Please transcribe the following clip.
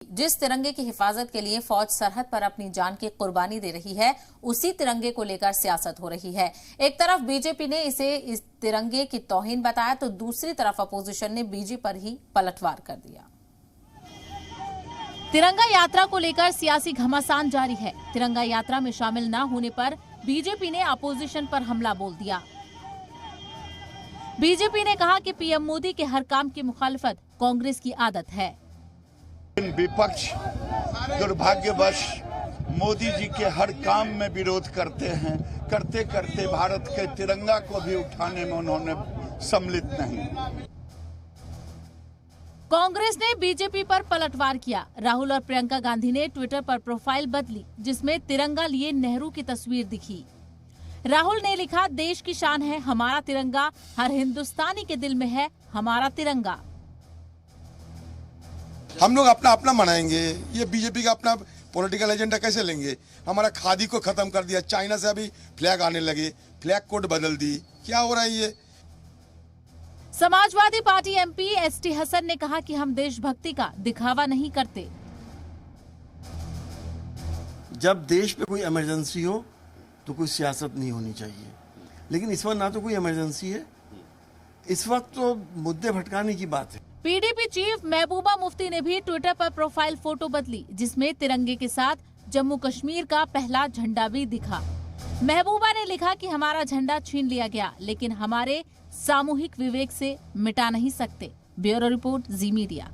जिस तिरंगे की हिफाजत के लिए फौज सरहद पर अपनी जान की कुर्बानी दे रही है, उसी तिरंगे को लेकर सियासत हो रही है। एक तरफ बीजेपी ने इसे इस तिरंगे की तौहीन बताया, तो दूसरी तरफ अपोजिशन ने बीजेपी पर ही पलटवार कर दिया। तिरंगा यात्रा को लेकर सियासी घमासान जारी है। तिरंगा यात्रा में शामिल न होने पर बीजेपी ने अपोजिशन पर हमला बोल दिया। बीजेपी ने कहा कि पीएम मोदी के हर काम की मुखालिफत कांग्रेस की आदत है। विपक्ष दुर्भाग्यवश मोदी जी के हर काम में विरोध करते हैं। करते करते भारत के तिरंगा को भी उठाने में उन्होंने सम्मिलित नहीं। कांग्रेस ने बीजेपी पर पलटवार किया। राहुल और प्रियंका गांधी ने ट्विटर पर प्रोफाइल बदली, जिसमें तिरंगा लिए नेहरू की तस्वीर दिखी। राहुल ने लिखा, देश की शान है हमारा तिरंगा, हर हिंदुस्तानी के दिल में है हमारा तिरंगा। हम लोग अपना अपना मनाएंगे, ये बीजेपी का अपना पॉलिटिकल एजेंडा कैसे लेंगे? हमारा खादी को खत्म कर दिया, चाइना से अभी फ्लैग आने लगे, फ्लैग कोड बदल दी, क्या हो रहा है ये? समाजवादी पार्टी एमपी एसटी हसन ने कहा कि हम देशभक्ति का दिखावा नहीं करते। जब देश पे कोई इमरजेंसी हो तो कोई सियासत नहीं होनी चाहिए, लेकिन इस वक्त ना तो कोई इमरजेंसी है, इस वक्त तो मुद्दे भटकाने की बात है। पीडीपी चीफ महबूबा मुफ्ती ने भी ट्विटर पर प्रोफाइल फोटो बदली, जिसमें तिरंगे के साथ जम्मू कश्मीर का पहला झंडा भी दिखा। महबूबा ने लिखा कि हमारा झंडा छीन लिया गया, लेकिन हमारे सामूहिक विवेक से मिटा नहीं सकते। ब्यूरो रिपोर्ट, जी मीडिया।